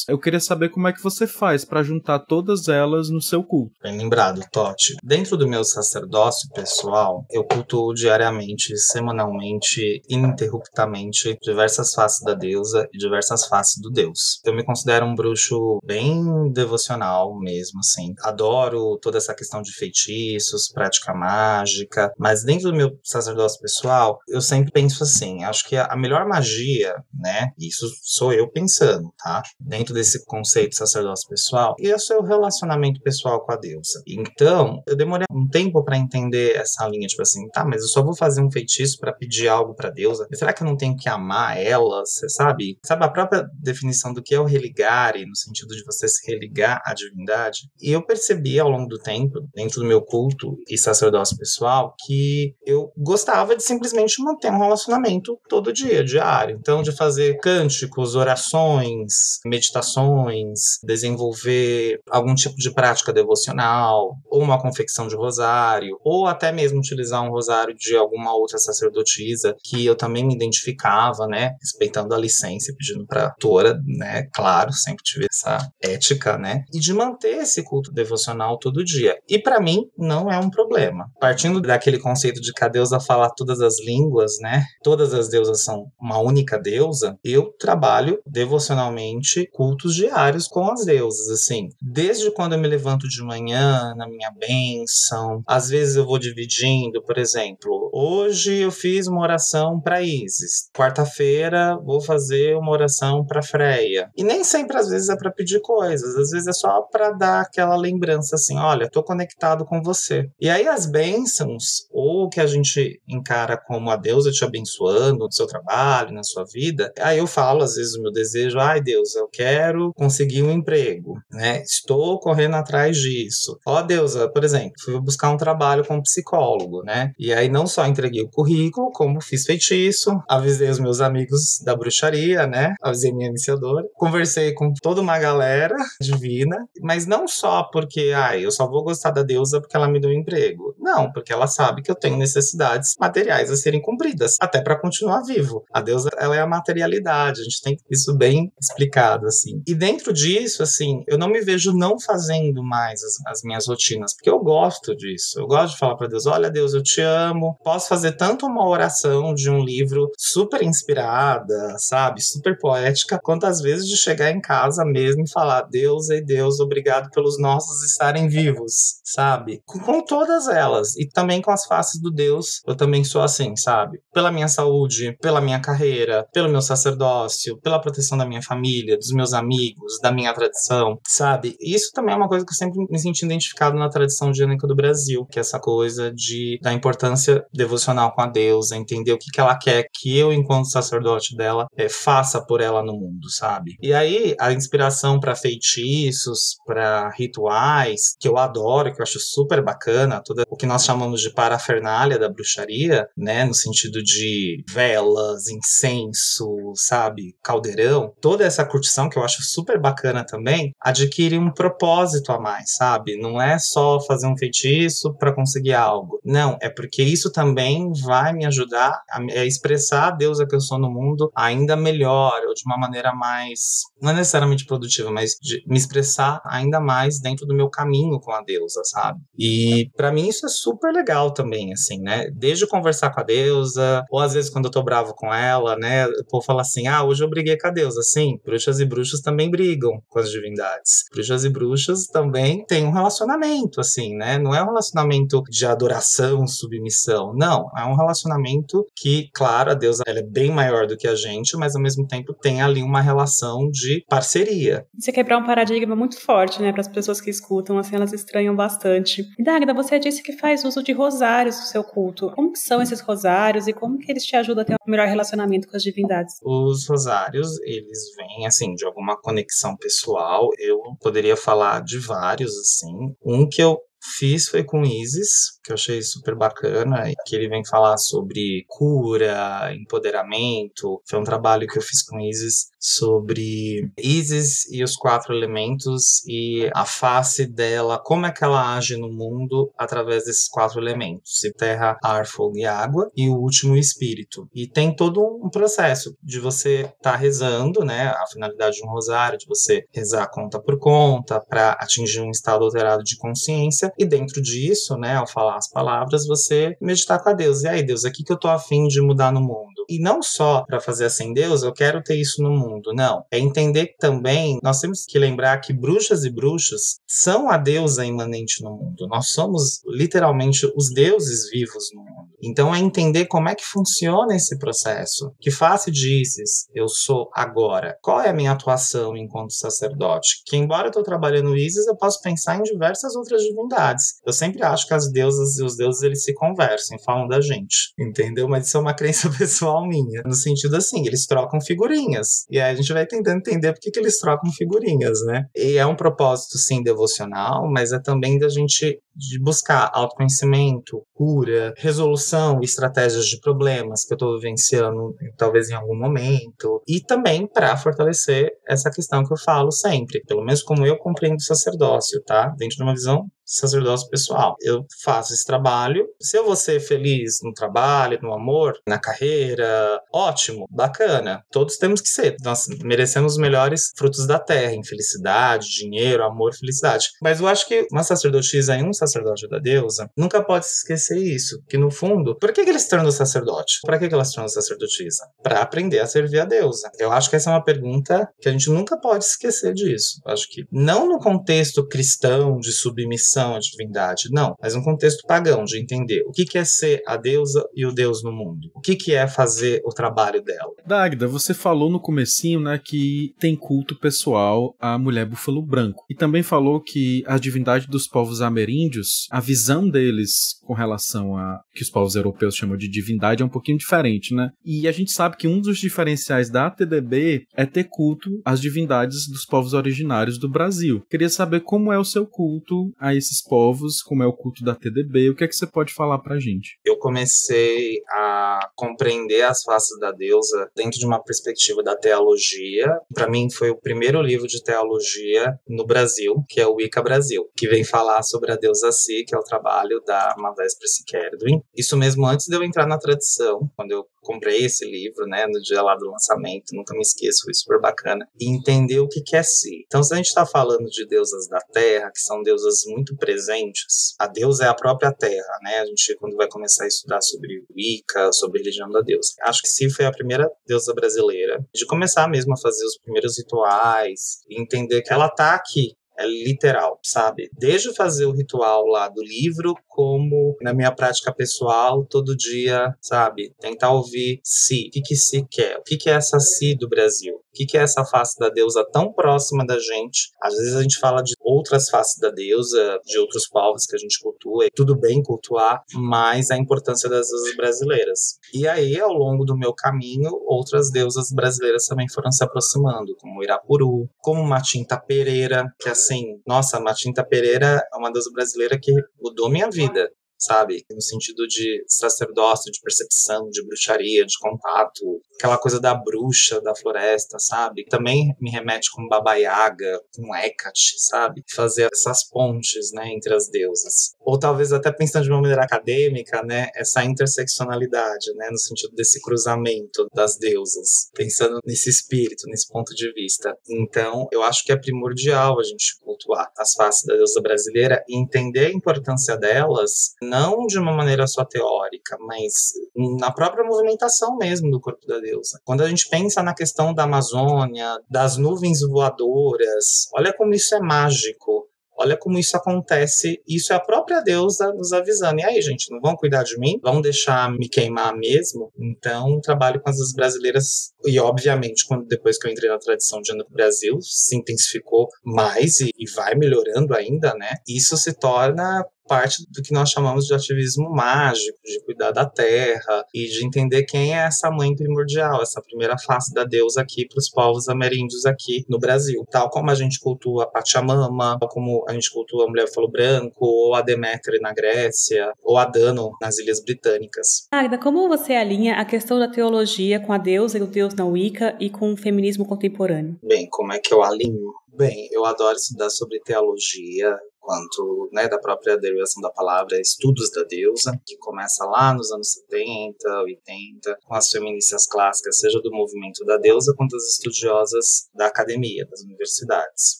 Eu queria saber como é que você faz para juntar todas elas no seu culto. Bem lembrado, Totti. Dentro do meu sacerdócio pessoal, eu cultuo diariamente, semanalmente, ininterruptamente, diversas faces da deusa e diversas faces do deus. Eu me considero um bruxo bem devocional mesmo, assim. Adoro toda essa questão de feitiços, prática mágica, mas dentro do meu sacerdócio pessoal, eu sempre penso assim, acho que a melhor magia, né, isso sou eu pensando, tá? Dentro desse conceito de sacerdócio pessoal, e é o seu relacionamento pessoal com a deusa. Então, eu demorei um tempo para entender essa linha, tipo assim, tá, mas eu só vou fazer um feitiço para pedir algo pra deusa? Será que eu não tenho que amar ela? Você sabe? Sabe a própria definição do que é o religare, no sentido de você se religar à divindade? E eu percebi ao longo do tempo, dentro do meu culto e sacerdócio pessoal, que eu gostava de simplesmente manter um relacionamento todo dia, diário. Então, de fazer cânticos, orações, meditações, desenvolver algum tipo de prática devocional, ou uma confecção de rosário, ou até mesmo utilizar um rosário de alguma outra sacerdotisa que eu também me identificava, né, respeitando a licença e pedindo pra autora, né, claro, sempre tive essa ética, né, e de manter esse culto devocional todo dia. E pra mim não é um problema. Partindo daquele conceito de que a deusa fala todas as línguas, né, todas as deusas são uma única deusa, eu trabalho devocionalmente cultos diários com as deusas, assim, desde quando eu me levanto de manhã, na minha bênção, às vezes eu vou dividindo, por exemplo, hoje eu fiz uma oração para Ísis, quarta-feira vou fazer uma oração para Freia, e nem sempre às vezes é para pedir coisas, às vezes é só para dar aquela lembrança assim, olha, tô conectado com você. E aí as bênçãos, ou que a gente encara como a deusa te abençoando no seu trabalho, na sua vida, aí eu falo às vezes o meu desejo, ai Deus, eu quero conseguir um emprego, né? Estou correndo atrás disso. Ó deusa, por exemplo, fui buscar um trabalho como psicólogo, né? E aí não só entreguei o currículo, como fiz feitiço, avisei os meus amigos da bruxaria, né? Avisei minha iniciadora, conversei com toda uma galera divina, mas não só porque, eu só vou gostar da deusa porque ela me deu um emprego. Não, porque ela sabe que eu tenho necessidades materiais a serem cumpridas, até para continuar vivo. A deusa, ela é a materialidade, a gente tem isso bem explicado complicado, assim. E dentro disso, assim, eu não me vejo não fazendo mais as minhas rotinas, porque eu gosto disso. Eu gosto de falar para Deus, olha, Deus, eu te amo. Posso fazer tanto uma oração de um livro super inspirada, sabe? Super poética, quanto às vezes de chegar em casa mesmo e falar, Deus, ei Deus, obrigado pelos nossos estarem vivos, sabe? Com todas elas. E também com as faces do Deus, eu também sou assim, sabe? Pela minha saúde, pela minha carreira, pelo meu sacerdócio, pela proteção da minha família, dos meus amigos, da minha tradição, sabe? Isso também é uma coisa que eu sempre me senti identificado na tradição diânica do Brasil, que é essa coisa da importância devocional com a deusa, entender o que ela quer que eu, enquanto sacerdote dela, faça por ela no mundo, sabe? E aí, a inspiração para feitiços, para rituais, que eu adoro, que eu acho super bacana, tudo o que nós chamamos de parafernália da bruxaria, né, no sentido de velas, incenso, sabe, caldeirão, toda essa curtição que eu acho super bacana também, adquire um propósito a mais, sabe? Não é só fazer um feitiço para conseguir algo. Não, é porque isso também vai me ajudar a expressar a deusa que eu sou no mundo ainda melhor, ou de uma maneira mais, não é necessariamente produtiva, mas de me expressar ainda mais dentro do meu caminho com a deusa, sabe? E pra mim isso é super legal também, assim, né? Desde conversar com a deusa, ou às vezes quando eu tô bravo com ela, né? O povo fala assim, hoje eu briguei com a deusa. Sim, bruxas e bruxos também brigam com as divindades. Bruxas e bruxas também têm um relacionamento, assim, né? Não é um relacionamento de adoração, submissão. Não, é um relacionamento que, claro, a deusa ela é bem maior do que a gente, mas ao mesmo tempo tem ali uma relação de parceria. Você quebrar um paradigma muito forte, né, para as pessoas que escutam, assim, elas estranham bastante. E Dagda, você disse que faz uso de rosários no seu culto. Como que são esses rosários e como que eles te ajudam a ter um melhor relacionamento com as divindades? Os rosários, eles vêm, assim, de alguma conexão pessoal. Eu poderia falar de vários, assim. Um que eu fiz foi com Isis, que eu achei super bacana, e que ele vem falar sobre cura, empoderamento. Foi um trabalho que eu fiz com Isis sobre Isis e os 4 elementos e a face dela, como é que ela age no mundo através desses 4 elementos, terra, ar, fogo e água, e o último, o espírito. E tem todo um processo de você estar rezando, né, a finalidade de um rosário, de você rezar conta por conta, para atingir um estado alterado de consciência, e dentro disso, né, ao falar as palavras, você meditar com a Deus. E aí, Deus, o que eu tô afim de mudar no mundo? E não só para fazer assim, Deus, eu quero ter isso no mundo. Não. É entender que também nós temos que lembrar que bruxas e bruxos são a deusa imanente no mundo. Nós somos literalmente os deuses vivos no mundo. Então é entender como é que funciona esse processo. Que face de Isis eu sou agora? Qual é a minha atuação enquanto sacerdote? Que embora eu estou trabalhando Isis, eu posso pensar em diversas outras divindades. Eu sempre acho que as deusas e os deuses eles se conversam, falam da gente, entendeu? Mas isso é uma crença pessoal minha, no sentido assim, eles trocam figurinhas, e aí a gente vai tentando entender por que eles trocam figurinhas, né? E é um propósito, sim, devocional, mas é também da gente de buscar autoconhecimento, cura, resolução, estratégias de problemas que eu estou vivenciando talvez em algum momento, e também para fortalecer essa questão que eu falo sempre, pelo menos como eu compreendo o sacerdócio, tá? Dentro de uma visão sacerdócio pessoal. Eu faço esse trabalho. Se eu vou ser feliz no trabalho, no amor, na carreira, ótimo, bacana. Todos temos que ser. Nós merecemos os melhores frutos da terra, em felicidade, dinheiro, amor, felicidade. Mas eu acho que uma sacerdotisa e um sacerdote da deusa nunca pode se esquecer isso, que no fundo, por que ele se tornou sacerdote? Para que ela se tornou sacerdotisa? Para aprender a servir a deusa. Eu acho que essa é uma pergunta que a gente nunca pode esquecer disso. Eu acho que não no contexto cristão de submissão à divindade, não, mas um contexto pagão de entender o que é ser a deusa e o deus no mundo, o que é fazer o trabalho dela. Dagda, você falou no comecinho, né, que tem culto pessoal à mulher búfalo branco, e também falou que a divindade dos povos ameríndios, a visão deles com relação a que os povos europeus chamam de divindade é um pouquinho diferente, né? E a gente sabe que um dos diferenciais da ATDB é ter culto às divindades dos povos originários do Brasil. Queria saber como é o seu culto a esse esses povos, como é o culto da TDB. O que é que você pode falar pra gente? Eu comecei a compreender as faces da deusa dentro de uma perspectiva da teologia. Para mim foi o primeiro livro de teologia no Brasil, que é o Wicca Brasil, que vem falar sobre a deusa Si, que é o trabalho da Mavés Psiquerdwin. Isso mesmo antes de eu entrar na tradição, quando eu comprei esse livro, né, no dia lá do lançamento, nunca me esqueço, foi super bacana, e entender o que é Si. Então, se a gente está falando de deusas da terra, que são deusas muito presentes, a deusa é a própria terra, né, a gente quando vai começar a estudar sobre Wicca, sobre a religião da deusa. Acho que Si foi a primeira deusa brasileira, de começar mesmo a fazer os primeiros rituais, e entender que ela tá aqui, é literal, sabe? Desde fazer o ritual lá do livro, como na minha prática pessoal, todo dia, sabe? Tentar ouvir Si. O que Si quer? O que é essa Si do Brasil? O que é essa face da deusa tão próxima da gente? Às vezes a gente fala de outras faces da deusa, de outros povos que a gente cultua, e tudo bem cultuar, mas a importância das deusas brasileiras. E aí, ao longo do meu caminho, outras deusas brasileiras também foram se aproximando, como Irapuru, como Matinta Pereira, que assim, nossa, Matinta Pereira é uma deusa brasileira que mudou minha vida, sabe? No sentido de sacerdócio, de percepção, de bruxaria, de contato, aquela coisa da bruxa, da floresta, sabe? Também me remete com Baba Yaga, com Hecate, sabe? Fazer essas pontes, né, entre as deusas. Ou talvez até pensando de uma maneira acadêmica, né, essa interseccionalidade, né, no sentido desse cruzamento das deusas, pensando nesse espírito, nesse ponto de vista. Então, eu acho que é primordial a gente cultuar as faces da deusa brasileira e entender a importância delas, não de uma maneira só teórica, mas na própria movimentação mesmo do corpo da deusa. Quando a gente pensa na questão da Amazônia, das nuvens voadoras, olha como isso é mágico. Olha como isso acontece, isso é a própria deusa nos avisando. E aí, gente, não vão cuidar de mim? Vão deixar me queimar mesmo? Então, trabalho com as deusas brasileiras e, obviamente, depois que eu entrei na tradição de Ano do Brasil, se intensificou mais e vai melhorando ainda, né? Isso se torna parte do que nós chamamos de ativismo mágico, de cuidar da terra e de entender quem é essa mãe primordial, essa primeira face da deusa aqui para os povos ameríndios aqui no Brasil. Tal como a gente cultua a Pachamama, tal como a gente cultua a Mulher Falo Branco, ou a Deméter na Grécia, ou a Dano nas Ilhas Britânicas. Agda, como você alinha a questão da teologia com a deusa e o deus na Wicca e com o feminismo contemporâneo? Bem, como é que eu alinho? Bem, eu adoro estudar sobre teologia, quanto, né, da própria derivação da palavra estudos da deusa, que começa lá nos anos 70, 80, com as feministas clássicas, seja do movimento da deusa, quanto as estudiosas da academia, das universidades.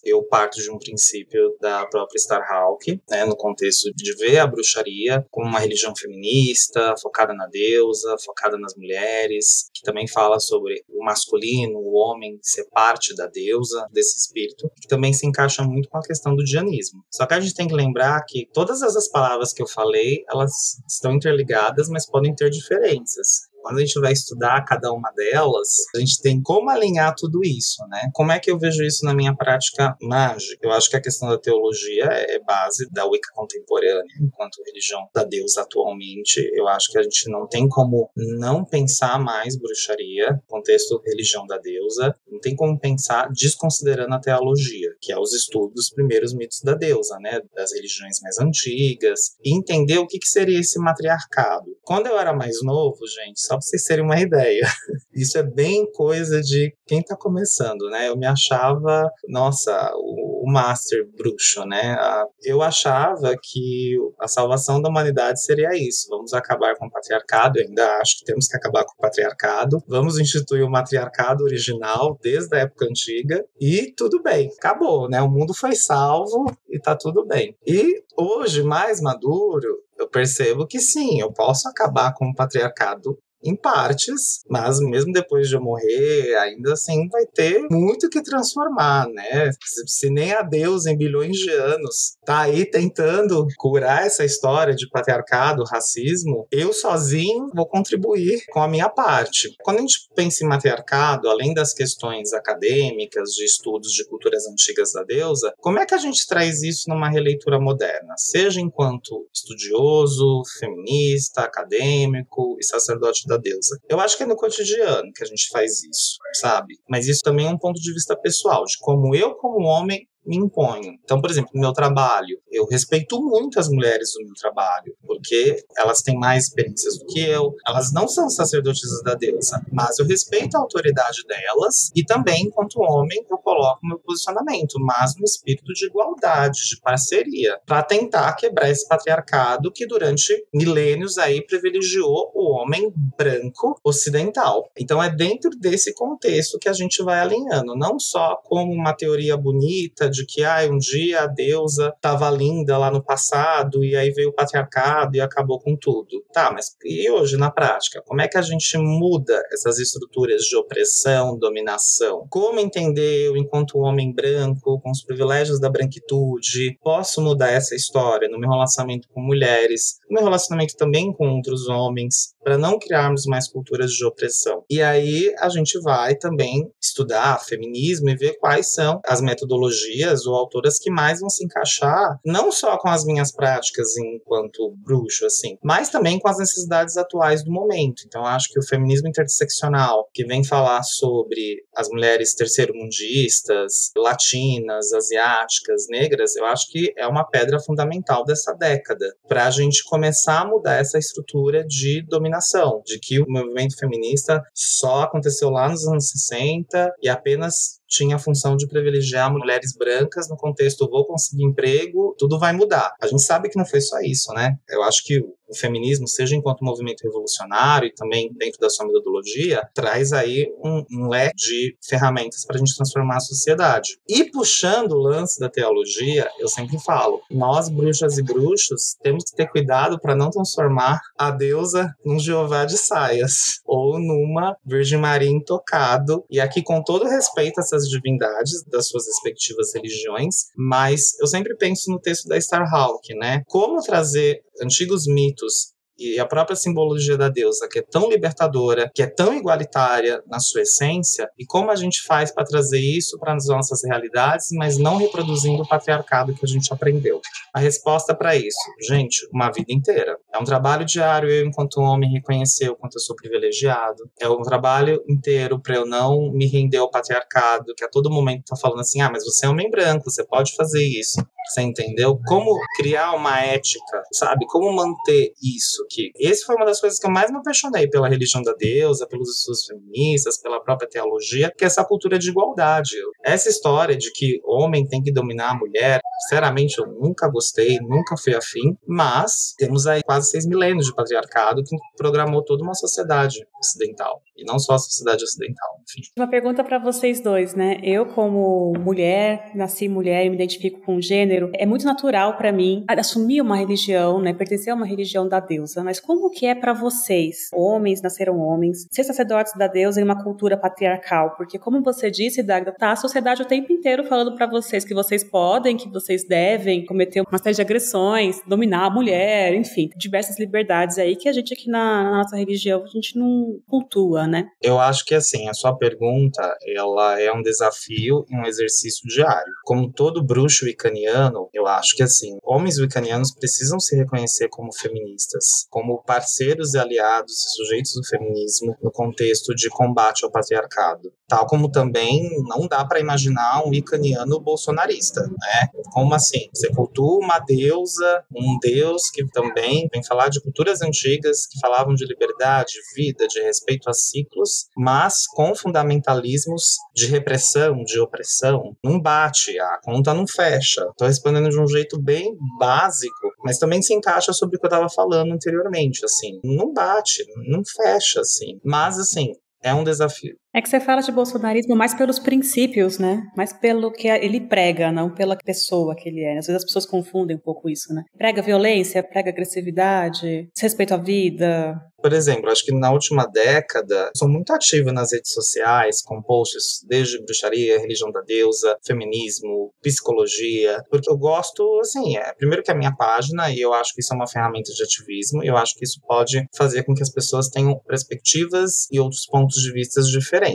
Eu parto de um princípio da própria Starhawk, né, no contexto de ver a bruxaria como uma religião feminista, focada na deusa, focada nas mulheres, que também fala sobre o masculino, o homem ser parte da deusa, desse espírito, que também se encaixa muito com a questão do dianismo. Só que a gente tem que lembrar que todas essas palavras que eu falei, elas estão interligadas, mas podem ter diferenças. Quando a gente vai estudar cada uma delas, a gente tem como alinhar tudo isso, né? Como é que eu vejo isso na minha prática mágica? Eu acho que a questão da teologia é base da Wicca contemporânea, enquanto religião da deusa atualmente. Eu acho que a gente não tem como não pensar mais bruxaria, contexto religião da deusa, não tem como pensar desconsiderando a teologia, que é os estudos dos primeiros mitos da deusa, né? Das religiões mais antigas, e entender o que seria esse matriarcado. Quando eu era mais novo, gente, só para vocês terem uma ideia. Isso é bem coisa de quem está começando, né? Eu me achava, nossa, o master bruxo, né? Eu achava que a salvação da humanidade seria isso. Vamos acabar com o patriarcado, eu ainda acho que temos que acabar com o patriarcado. Vamos instituir o matriarcado original desde a época antiga e tudo bem, acabou, né? O mundo foi salvo e tá tudo bem. E hoje, mais maduro, eu percebo que sim, eu posso acabar com o patriarcado em partes, mas mesmo depois de eu morrer, ainda assim vai ter muito que transformar, né? Se nem a Deus em bilhões de anos tá aí tentando curar essa história de patriarcado, racismo, eu sozinho vou contribuir com a minha parte. Quando a gente pensa em matriarcado, além das questões acadêmicas, de estudos de culturas antigas da deusa, como é que a gente traz isso numa releitura moderna? Seja enquanto estudioso, feminista, acadêmico e sacerdote da deusa. Eu acho que é no cotidiano que a gente faz isso, sabe? Mas isso também é um ponto de vista pessoal, de como eu, como homem, me imponho. Então, por exemplo, no meu trabalho, eu respeito muito as mulheres do meu trabalho, porque elas têm mais experiências do que eu, elas não são sacerdotisas da deusa, mas eu respeito a autoridade delas e também, enquanto homem, eu coloco meu posicionamento, mas no espírito de igualdade, de parceria, para tentar quebrar esse patriarcado que durante milênios aí privilegiou o homem branco ocidental. Então é dentro desse contexto que a gente vai alinhando, não só como uma teoria bonita de que um dia a deusa estava linda lá no passado e aí veio o patriarcado e acabou com tudo. Tá, mas e hoje na prática? Como é que a gente muda essas estruturas de opressão, dominação? Como entender eu, enquanto homem branco, com os privilégios da branquitude, posso mudar essa história no meu relacionamento com mulheres, no meu relacionamento também com outros homens, para não criarmos mais culturas de opressão? E aí a gente vai também estudar feminismo e ver quais são as metodologias ou autoras que mais vão se encaixar, não só com as minhas práticas enquanto bruxo, assim, mas também com as necessidades atuais do momento. Então, acho que o feminismo interseccional, que vem falar sobre as mulheres terceiro-mundistas, latinas, asiáticas, negras, eu acho que é uma pedra fundamental dessa década, para a gente começar a mudar essa estrutura de dominação, de que o movimento feminista só aconteceu lá nos anos 60 e apenas tinha a função de privilegiar mulheres brancas no contexto vou conseguir emprego, tudo vai mudar. A gente sabe que não foi só isso, né? Eu acho que o feminismo, seja enquanto movimento revolucionário e também dentro da sua metodologia, traz aí um leque de ferramentas para a gente transformar a sociedade. E puxando o lance da teologia, eu sempre falo, nós, bruxas e bruxos, temos que ter cuidado para não transformar a deusa num Jeová de saias ou numa Virgem Maria intocado. E aqui, com todo respeito a essas divindades das suas respectivas religiões, mas eu sempre penso no texto da Starhawk, né? Como trazer antigos mitos e a própria simbologia da deusa, que é tão libertadora, que é tão igualitária na sua essência, e como a gente faz para trazer isso para as nossas realidades, mas não reproduzindo o patriarcado que a gente aprendeu. A resposta para isso, gente, uma vida inteira. É um trabalho diário, eu, enquanto homem, reconhecer o quanto eu sou privilegiado. É um trabalho inteiro para eu não me render ao patriarcado, que a todo momento está falando assim, mas você é homem branco, você pode fazer isso. Você entendeu? Como criar uma ética, sabe? Como manter isso aqui. Essa foi uma das coisas que eu mais me apaixonei pela religião da deusa, pelos estudos feministas, pela própria teologia, que é essa cultura de igualdade. Essa história de que homem tem que dominar a mulher, sinceramente, eu nunca gostei, nunca fui afim, mas temos aí quase 6 milênios de patriarcado que programou toda uma sociedade ocidental. E não só a sociedade ocidental, enfim. Uma pergunta para vocês dois, né? Eu, como mulher, nasci mulher e me identifico com gênero, é muito natural para mim assumir uma religião, né? Pertencer a uma religião da deusa. Mas como que é para vocês? Homens nasceram homens, ser sacerdotes da deusa em uma cultura patriarcal? Porque, como você disse, Dagda, tá a sociedade o tempo inteiro falando para vocês que vocês podem, que vocês devem cometer uma série de agressões, dominar a mulher, enfim, diversas liberdades aí que a gente aqui na nossa religião, a gente não cultua, né? Eu acho que, assim, a sua pergunta, ela é um desafio e um exercício diário. Como todo bruxo wicaniano, eu acho que, assim, homens wicanianos precisam se reconhecer como feministas, como parceiros e aliados e sujeitos do feminismo no contexto de combate ao patriarcado. Tal como também não dá para imaginar um wicaniano bolsonarista, né? Como assim? Você cultua uma deusa, um deus que também vem falar de culturas antigas que falavam de liberdade, vida, de respeito a ciclos, mas com fundamentalismos de repressão, de opressão. Não bate, a conta não fecha. Estou respondendo de um jeito bem básico, mas também se encaixa sobre o que eu estava falando anteriormente, assim. Não bate, não fecha, assim. Mas, assim, é um desafio. É que você fala de bolsonarismo mais pelos princípios, né? Mais pelo que ele prega, não pela pessoa que ele é. Às vezes as pessoas confundem um pouco isso, né? Prega violência, prega agressividade, desrespeito à vida. Por exemplo, acho que na última década, sou muito ativo nas redes sociais, com posts desde bruxaria, religião da deusa, feminismo, psicologia, porque eu gosto, assim, primeiro que é a minha página, e eu acho que isso é uma ferramenta de ativismo, e eu acho que isso pode fazer com que as pessoas tenham perspectivas e outros pontos de vista diferentes,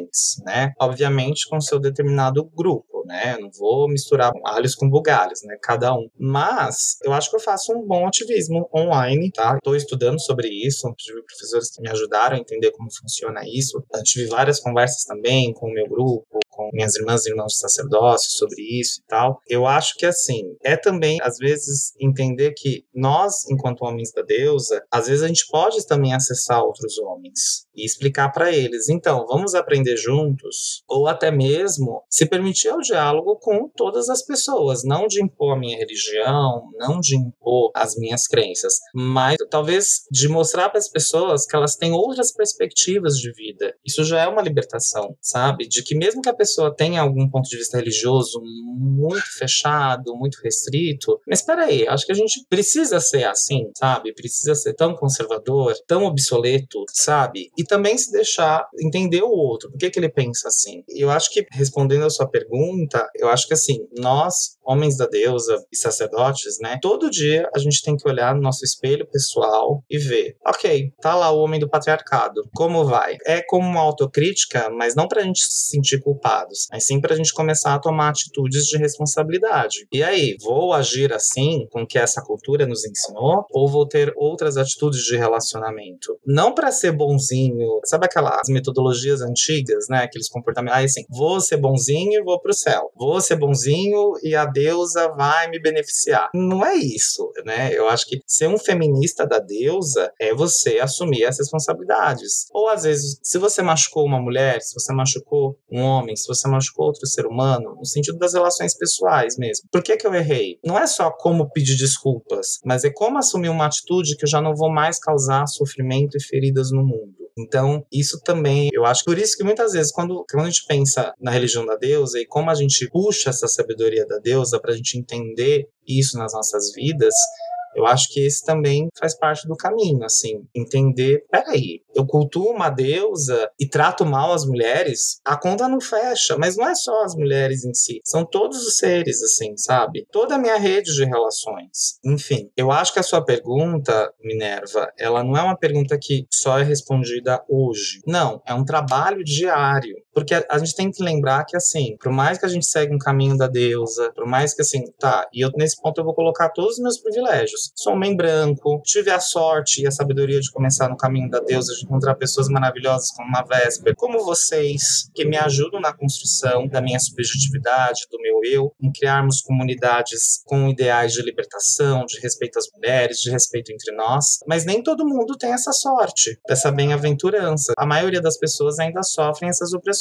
né? Obviamente com seu determinado grupo, né? Eu não vou misturar alhos com bugalhos, né? Cada um. Mas eu acho que eu faço um bom ativismo online, tá? Estou estudando sobre isso, tive professores que me ajudaram a entender como funciona isso. Eu tive várias conversas também com o meu grupo, com minhas irmãs e irmãos de sacerdócio sobre isso e tal. Eu acho que, assim, é também, às vezes, entender que nós, enquanto homens da deusa, às vezes a gente pode também acessar outros homens e explicar para eles, então, vamos aprender juntos, ou até mesmo se permitir o diálogo com todas as pessoas, não de impor a minha religião, não de impor as minhas crenças, mas talvez de mostrar para as pessoas que elas têm outras perspectivas de vida. Isso já é uma libertação, sabe? De que mesmo que a pessoa tenha algum ponto de vista religioso muito fechado, muito restrito, mas espera aí, acho que a gente precisa ser assim, sabe? Precisa ser tão conservador, tão obsoleto, sabe? E também se deixar entender o outro, por que ele pensa assim. Eu acho que, respondendo a sua pergunta, eu acho que assim, nós, homens da deusa e sacerdotes, né, todo dia a gente tem que olhar no nosso espelho pessoal e ver, ok, tá lá o homem do patriarcado, como vai? É como uma autocrítica, mas não pra gente se sentir culpados, mas sim pra gente começar a tomar atitudes de responsabilidade. E aí, vou agir assim com o que essa cultura nos ensinou, ou vou ter outras atitudes de relacionamento? Não pra ser bonzinho, sabe aquelas metodologias antigas, né, aqueles comportamentos, assim, vou ser bonzinho e vou pro céu, vou ser bonzinho e a deusa vai me beneficiar. Não é isso, né? Eu acho que ser um feminista da deusa é você assumir as responsabilidades. Ou às vezes, se você machucou uma mulher, se você machucou um homem, se você machucou outro ser humano, no sentido das relações pessoais mesmo. Por que eu errei? Não é só como pedir desculpas, mas é como assumir uma atitude que eu já não vou mais causar sofrimento e feridas no mundo. Então, isso também, eu acho que por isso que muitas vezes, quando a gente pensa na religião da deusa e como a gente puxa essa sabedoria da deusa para a gente entender isso nas nossas vidas, eu acho que esse também faz parte do caminho, assim, entender, peraí, eu cultuo uma deusa e trato mal as mulheres, a conta não fecha, mas não é só as mulheres em si, são todos os seres, assim, sabe? Toda a minha rede de relações. Enfim, eu acho que a sua pergunta, Minerva, ela não é uma pergunta que só é respondida hoje. Não, é um trabalho diário. Porque a gente tem que lembrar que, assim, por mais que a gente segue um caminho da deusa, por mais que, assim, tá, e eu nesse ponto eu vou colocar todos os meus privilégios. Sou homem branco, tive a sorte e a sabedoria de começar no caminho da deusa, de encontrar pessoas maravilhosas como a Vésper, como vocês, que me ajudam na construção da minha subjetividade, do meu eu, em criarmos comunidades com ideais de libertação, de respeito às mulheres, de respeito entre nós. Mas nem todo mundo tem essa sorte, dessa bem-aventurança. A maioria das pessoas ainda sofrem essas opressões,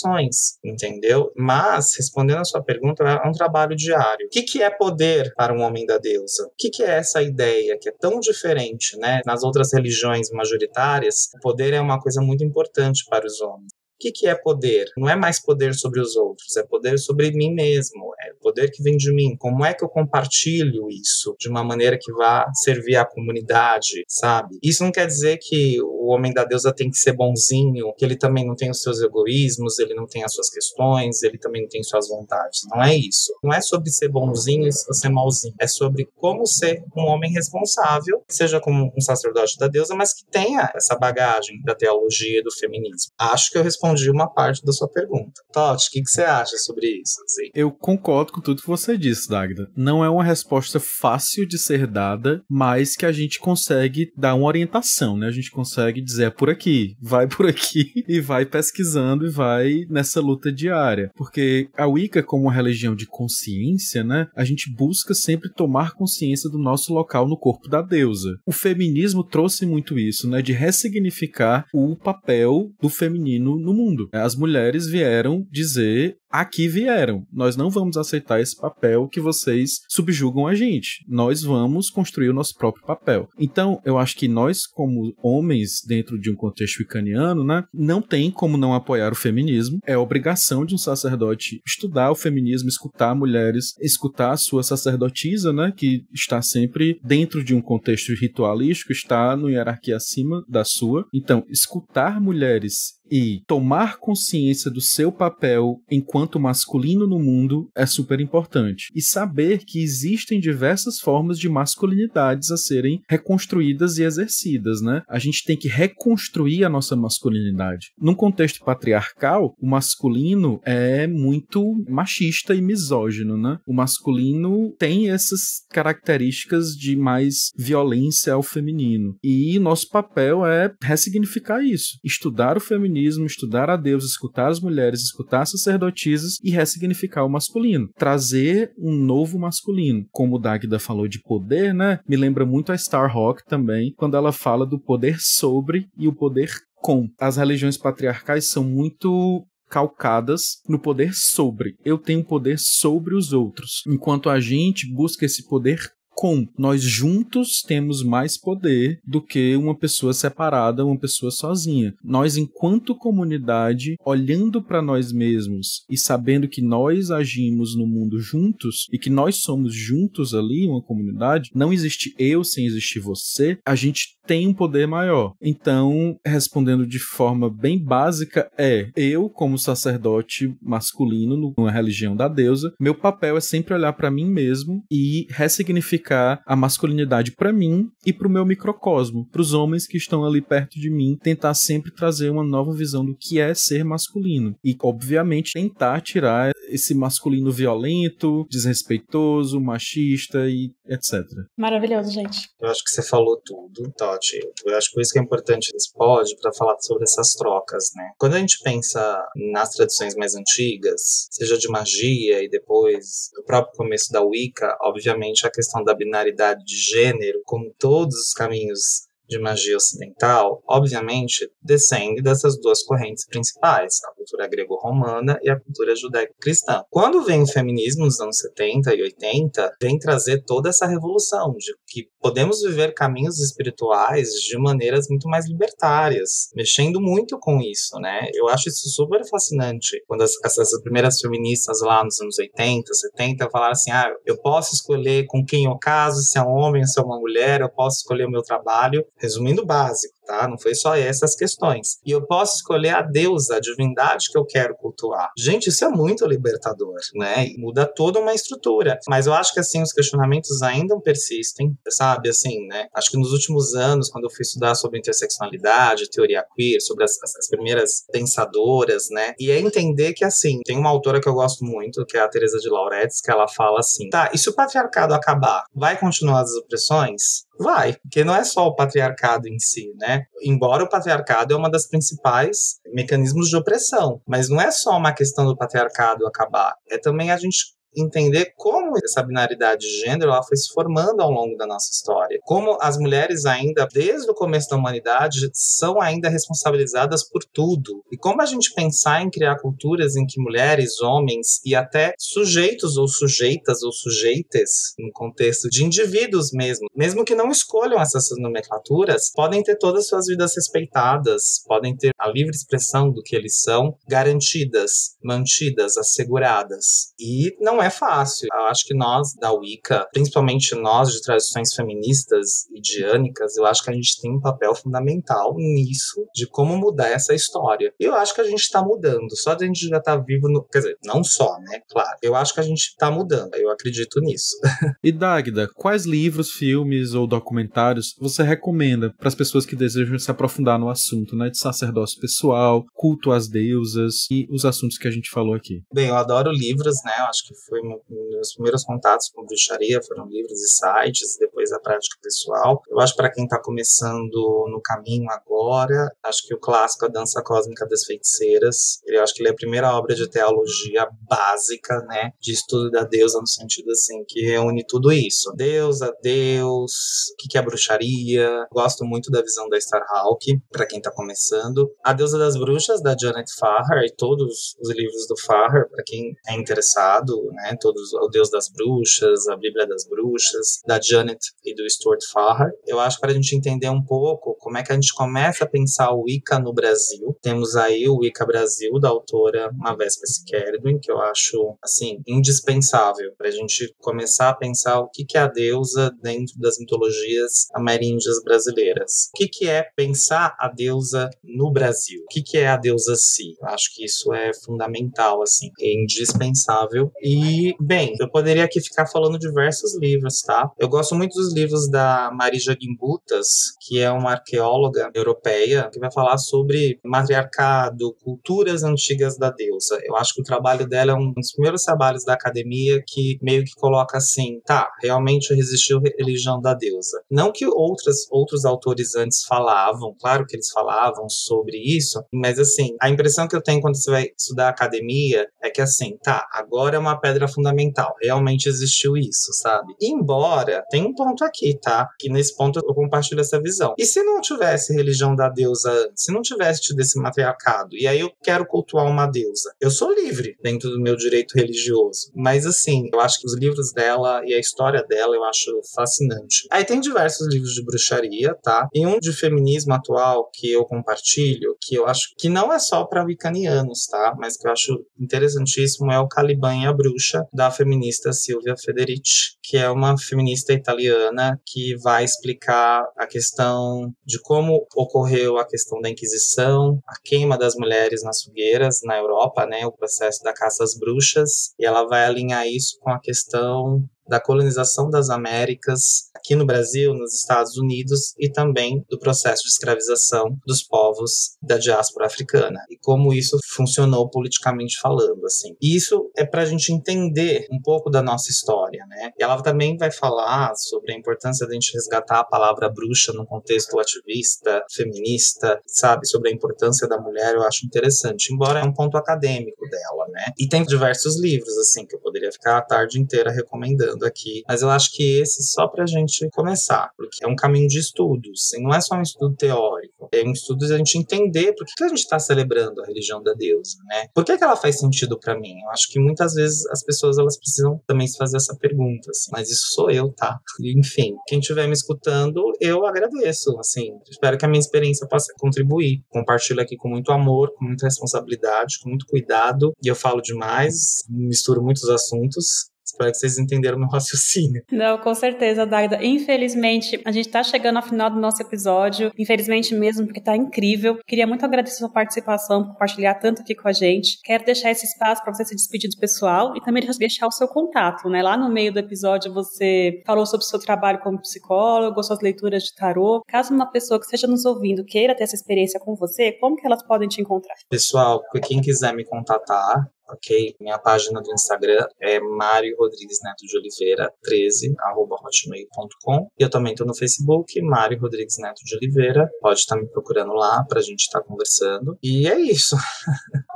entendeu? Mas, respondendo a sua pergunta, é um trabalho diário. O que é poder para um homem da deusa? O que é essa ideia que é tão diferente, né? Nas outras religiões majoritárias, o poder é uma coisa muito importante para os homens. O que é poder? Não é mais poder sobre os outros, é poder sobre mim mesmo, é poder que vem de mim. Como é que eu compartilho isso de uma maneira que vá servir à comunidade, sabe? Isso não quer dizer que o homem da deusa tem que ser bonzinho, que ele também não tem os seus egoísmos, ele não tem as suas questões, ele também não tem suas vontades. Não é isso. Não é sobre ser bonzinho e ser malzinho. É sobre como ser um homem responsável, seja como um sacerdote da deusa, mas que tenha essa bagagem da teologia e do feminismo. Acho que eu respondi uma parte da sua pergunta. Totti, o que você acha sobre isso? Assim? Eu concordo com tudo que você disse, Dagda. Não é uma resposta fácil de ser dada, mas que a gente consegue dar uma orientação, né? A gente consegue dizer, é por aqui, vai por aqui, e vai pesquisando e vai nessa luta diária. Porque a Wicca, como uma religião de consciência, né? A gente busca sempre tomar consciência do nosso local no corpo da deusa. O feminismo trouxe muito isso, né? De ressignificar o papel do feminino no mundo. As mulheres vieram dizer, aqui vieram, nós não vamos aceitar esse papel que vocês subjugam a gente, nós vamos construir o nosso próprio papel. Então, eu acho que nós, como homens, dentro de um contexto wiccaniano, né, não tem como não apoiar o feminismo, é obrigação de um sacerdote estudar o feminismo, escutar mulheres, escutar a sua sacerdotisa, né, que está sempre dentro de um contexto ritualístico, está no hierarquia acima da sua. Então, escutar mulheres e tomar consciência do seu papel enquanto masculino no mundo é super importante. E saber que existem diversas formas de masculinidades a serem reconstruídas e exercidas, né? A gente tem que reconstruir a nossa masculinidade. Num contexto patriarcal, o masculino é muito machista e misógino, né? O masculino tem essas características de mais violência ao feminino. E nosso papel é ressignificar isso. Estudar o feminismo feminismo, estudar a Deus, escutar as mulheres, escutar as sacerdotisas e ressignificar o masculino. Trazer um novo masculino. Como o Dagda falou de poder, né? Me lembra muito a Starhawk também, quando ela fala do poder sobre e o poder com. As religiões patriarcais são muito calcadas no poder sobre. Eu tenho poder sobre os outros. Enquanto a gente busca esse poder com. Nós juntos temos mais poder do que uma pessoa separada, uma pessoa sozinha. Nós, enquanto comunidade, olhando para nós mesmos e sabendo que nós agimos no mundo juntos e que nós somos juntos ali, uma comunidade, não existe eu sem existir você, a gente tem um poder maior. Então, respondendo de forma bem básica, eu, como sacerdote masculino numa religião da deusa, meu papel é sempre olhar para mim mesmo e ressignificar a masculinidade para mim e para o meu microcosmo, para os homens que estão ali perto de mim, tentar sempre trazer uma nova visão do que é ser masculino. E, obviamente, tentar tirar esse masculino violento, desrespeitoso, machista e etc. Maravilhoso, gente. Eu acho que você falou tudo, Toti. Eu acho que por isso que é importante esse pod para falar sobre essas trocas, né? Quando a gente pensa nas tradições mais antigas, seja de magia e depois do próprio começo da Wicca, obviamente a questão da binaridade de gênero, como todos os caminhos de magia ocidental, obviamente, descende dessas duas correntes principais, a cultura grego-romana e a cultura judaico-cristã. Quando vem o feminismo nos anos 70 e 80, vem trazer toda essa revolução de que podemos viver caminhos espirituais de maneiras muito mais libertárias, mexendo muito com isso, né? Eu acho isso super fascinante. Quando essas primeiras feministas lá nos anos 80, 70, falaram assim, eu posso escolher com quem eu caso, se é um homem ou se é uma mulher, eu posso escolher o meu trabalho. Resumindo o básico, tá? Não foi só essas questões. E eu posso escolher a deusa, a divindade que eu quero cultuar. Gente, isso é muito libertador, né? E muda toda uma estrutura. Mas eu acho que, assim, os questionamentos ainda persistem, sabe? Assim, né? Acho que nos últimos anos, quando eu fui estudar sobre interseccionalidade, teoria queer, sobre as primeiras pensadoras, né? E é entender que, assim, tem uma autora que eu gosto muito, que é a Teresa de Lauretis, que ela fala assim, tá, e se o patriarcado acabar, vai continuar as opressões? Vai, porque não é só o patriarcado em si, né? Embora o patriarcado é uma das principais mecanismos de opressão, mas não é só uma questão do patriarcado acabar, é também a gente entender como essa binaridade de gênero ela foi se formando ao longo da nossa história. Como as mulheres ainda, desde o começo da humanidade, são ainda responsabilizadas por tudo. E como a gente pensar em criar culturas em que mulheres, homens e até sujeitos ou sujeitas ou sujeites, no contexto de indivíduos mesmo que não escolham essas nomenclaturas, podem ter todas as suas vidas respeitadas, podem ter a livre expressão do que eles são, garantidas, mantidas, asseguradas. E não é fácil. Eu acho que nós, da Wicca, principalmente nós de tradições feministas e diânicas, eu acho que a gente tem um papel fundamental nisso, de como mudar essa história. E eu acho que a gente está mudando. Só de a gente já estar vivo, quer dizer, não só, né? Claro. Eu acho que a gente está mudando. Eu acredito nisso. E Dagda, quais livros, filmes ou documentários você recomenda para as pessoas que desejam se aprofundar no assunto, né? De sacerdócio pessoal, culto às deusas e os assuntos que a gente falou aqui? Bem, eu adoro livros, né? Eu acho que foi meus primeiros contatos com bruxaria, foram livros e sites, depois a prática pessoal. Eu acho que para quem está começando no caminho agora, acho que o clássico A Dança Cósmica das Feiticeiras, eu acho que ele é a primeira obra de teologia básica, né, de estudo da deusa, no sentido assim, que reúne tudo isso. Deusa, Deus, o que é bruxaria. Gosto muito da visão da Starhawk, para quem está começando. A Deusa das Bruxas, da Janet Farrar, e todos os livros do Farrar, para quem é interessado, né, todos, o Deus das Bruxas, a Bíblia das Bruxas, da Janet e do Stuart Farrar. Eu acho que para a gente entender um pouco como é que a gente começa a pensar o Wicca no Brasil, temos aí o Wicca Brasil, da autora Mavespa Skerldwin, que eu acho, assim, indispensável para a gente começar a pensar o que é a deusa dentro das mitologias ameríndias brasileiras. O que é pensar a deusa no Brasil? O que é a deusa si? Eu acho que isso é fundamental, assim, é indispensável. E E, bem, eu poderia aqui ficar falando diversos livros, tá? Eu gosto muito dos livros da Marija Gimbutas, que é uma arqueóloga europeia, que vai falar sobre matriarcado, culturas antigas da deusa. Eu acho que o trabalho dela é um dos primeiros trabalhos da academia que meio que coloca assim, tá, realmente existiu religião da deusa. Não que outros autores antes falavam, claro que eles falavam sobre isso, mas assim, a impressão que eu tenho quando você vai estudar academia é que assim, tá, agora é uma pedra fundamental, realmente existiu isso, sabe? Embora, tem um ponto aqui, tá? Que nesse ponto eu compartilho essa visão. E se não tivesse religião da deusa antes, se não tivesse tido esse matriarcado, e aí eu quero cultuar uma deusa, eu sou livre dentro do meu direito religioso. Mas assim, eu acho que os livros dela e a história dela eu acho fascinante. Aí tem diversos livros de bruxaria, tá? E um de feminismo atual que eu compartilho, que eu acho que não é só para wiccanianos, tá? Mas que eu acho interessantíssimo é o Caliban e a Bruxa, da feminista Silvia Federici, que é uma feminista italiana que vai explicar a questão de como ocorreu a questão da Inquisição, a queima das mulheres nas fogueiras na Europa, né? O processo da caça às bruxas, e ela vai alinhar isso com a questão da colonização das Américas, aqui no Brasil, nos Estados Unidos, e também do processo de escravização dos povos da diáspora africana, e como isso funcionou politicamente falando, assim. E isso é para a gente entender um pouco da nossa história, né? E ela também vai falar sobre a importância de a gente resgatar a palavra bruxa num contexto ativista, feminista, sabe? Sobre a importância da mulher, eu acho interessante, embora é um ponto acadêmico dela, né? E tem diversos livros, assim, que eu poderia ficar a tarde inteira recomendando aqui, mas eu acho que esse só pra gente começar, porque é um caminho de estudos, e não é só um estudo teórico, é um estudo de a gente entender por que a gente está celebrando a religião da deusa, né? Por que ela faz sentido pra mim? Eu acho que muitas vezes as pessoas elas precisam também se fazer essa pergunta, assim, mas isso sou eu, tá? Enfim, quem estiver me escutando, eu agradeço, assim, espero que a minha experiência possa contribuir, compartilho aqui com muito amor, com muita responsabilidade, com muito cuidado, e eu falo demais, misturo muitos assuntos. Espero que vocês entenderam o meu raciocínio. Não, com certeza, Dagda. Infelizmente, a gente está chegando ao final do nosso episódio. Infelizmente mesmo, porque está incrível. Queria muito agradecer a sua participação, por compartilhar tanto aqui com a gente. Quero deixar esse espaço para você se despedir do pessoal e também deixar o seu contato, né? Lá no meio do episódio você falou sobre o seu trabalho como psicólogo, suas leituras de tarô. Caso uma pessoa que esteja nos ouvindo queira ter essa experiência com você, como que elas podem te encontrar? Pessoal, quem quiser me contatar, ok? Minha página do Instagram é Mário Rodrigues Neto de Oliveira 13 @hotmail.com, e eu também estou no Facebook, Mário Rodrigues Neto de Oliveira. Pode estar me procurando lá pra gente estar conversando. E é isso.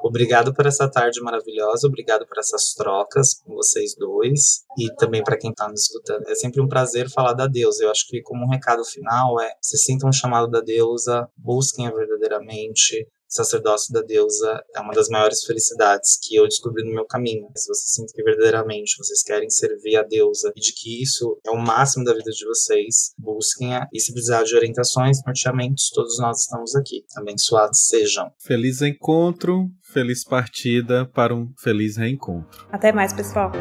Obrigado por essa tarde maravilhosa, obrigado por essas trocas com vocês dois, e também para quem está nos escutando. É sempre um prazer falar da deusa. Eu acho que como um recado final se sintam um chamado da deusa, busquem-a verdadeiramente. O sacerdócio da deusa é uma das maiores felicidades que eu descobri no meu caminho. Se vocês sentem que verdadeiramente vocês querem servir a deusa e de que isso é o máximo da vida de vocês, busquem-a, e se precisar de orientações, norteamentos, todos nós estamos aqui. Abençoados sejam. Feliz encontro, feliz partida para um feliz reencontro. Até mais, pessoal.